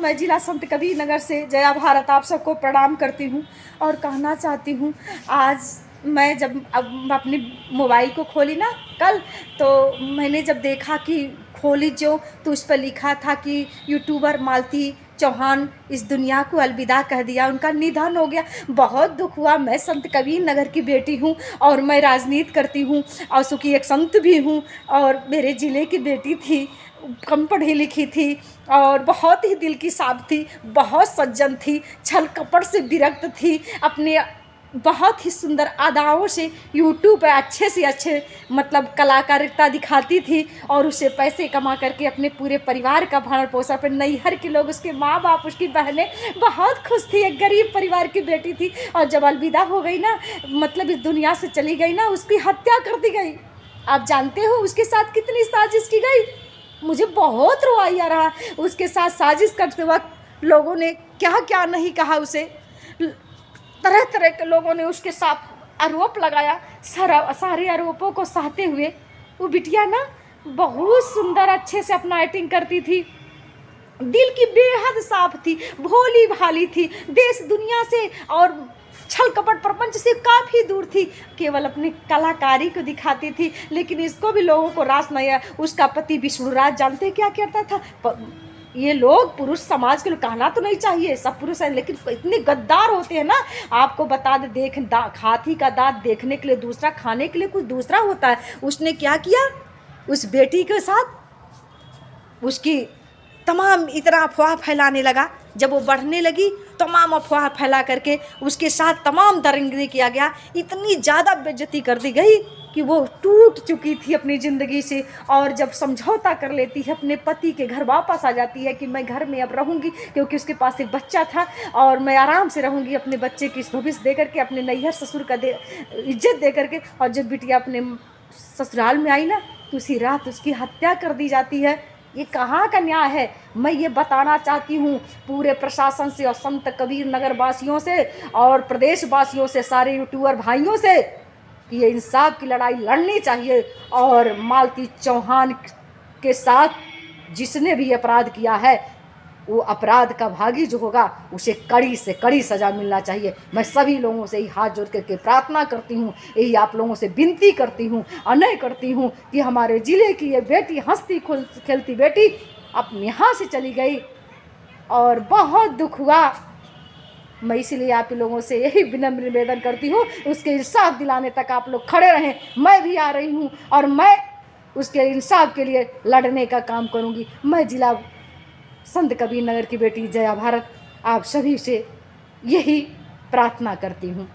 मैं जिला संत कबीर नगर से जया भारत आप सबको प्रणाम करती हूँ और कहना चाहती हूँ, आज मैं जब अब अपनी मोबाइल को खोली ना कल, तो मैंने जब देखा कि खोली जो, तो उस पर लिखा था कि यूट्यूबर मालती चौहान इस दुनिया को अलविदा कह दिया, उनका निधन हो गया। बहुत दुख हुआ। मैं संत कबीर नगर की बेटी हूँ और मैं राजनीति करती हूँ और सुखी एक संत भी हूँ, और मेरे ज़िले की बेटी थी, कम पढ़ी लिखी थी और बहुत ही दिल की साफ थी, बहुत सज्जन थी, छल कपट से विरक्त थी, अपने बहुत ही सुंदर अदाओं से यूट्यूब पर अच्छे से अच्छे मतलब कलाकारिता दिखाती थी और उससे पैसे कमा करके अपने पूरे परिवार का भरण पोषण पर, नैहर के लोग, उसके माँ बाप, उसकी बहनें बहुत खुश थी। एक गरीब परिवार की बेटी थी और जब अलविदा हो गई ना, मतलब इस दुनिया से चली गई ना, उसकी हत्या कर दी गई। आप जानते हो उसके साथ कितनी साजिश की गई। मुझे बहुत रोवाई आ रहा। उसके साथ साजिश करते वक्त लोगों ने क्या क्या नहीं कहा उसे, तरह तरह के लोगों ने उसके साथ आरोप लगाया। सारे आरोपों को सहते हुए वो बिटिया ना बहुत सुंदर अच्छे से अपना एक्टिंग करती थी, दिल की बेहद साफ थी, भोली भाली थी, देश दुनिया से और छल कपट प्रपंच से काफ़ी दूर थी, केवल अपनी कलाकारी को दिखाती थी। लेकिन इसको भी लोगों को रास नहीं आया। उसका पति विष्णुराज जानते क्या करता था? ये लोग पुरुष समाज के लोग, कहना तो नहीं चाहिए सब पुरुष हैं, लेकिन इतने गद्दार होते हैं ना। आपको बता दे, हाथी का दांत देखने के लिए दूसरा, खाने के लिए कुछ दूसरा होता है। उसने क्या किया, उस बेटी के साथ उसकी तमाम इतना अफवाह फैलाने लगा। जब वो बढ़ने लगी, तमाम अफवाह फैला करके उसके साथ तमाम दरिंदगी किया गया। इतनी ज़्यादा बेइज्जती कर दी गई कि वो टूट चुकी थी अपनी ज़िंदगी से, और जब समझौता कर लेती है, अपने पति के घर वापस आ जाती है कि मैं घर में अब रहूँगी, क्योंकि उसके पास एक बच्चा था और मैं आराम से रहूँगी अपने बच्चे की भविष्य दे करके, अपने नैहर ससुर का इज्जत दे करके। और जब बिटिया अपने ससुराल में आई ना, तो उसी रात उसकी हत्या कर दी जाती है। ये कहाँ का न्याय है? मैं ये बताना चाहती हूँ पूरे प्रशासन से और संत कबीर नगर वासियों से और प्रदेश वासियों से, सारे यूट्यूबर भाइयों से, कि ये इंसाफ की लड़ाई लड़नी चाहिए। और मालती चौहान के साथ जिसने भी अपराध किया है, वो अपराध का भागी जो होगा उसे कड़ी से कड़ी सज़ा मिलना चाहिए। मैं सभी लोगों से ही हाथ जोड़ करके प्रार्थना करती हूँ, यही आप लोगों से विनती करती हूँ, अनय करती हूँ कि हमारे ज़िले की ये बेटी, हंसती खेलती बेटी अब यहाँ से चली गई और बहुत दुख हुआ। मैं इसलिए आप लोगों से यही विनम्र निवेदन करती हूँ, उसके इंसाफ दिलाने तक आप लोग खड़े रहें। मैं भी आ रही हूँ और मैं उसके इंसाफ के लिए लड़ने का काम करूँगी। मैं जिला संत कबीर नगर की बेटी जया भारत आप सभी से यही प्रार्थना करती हूँ।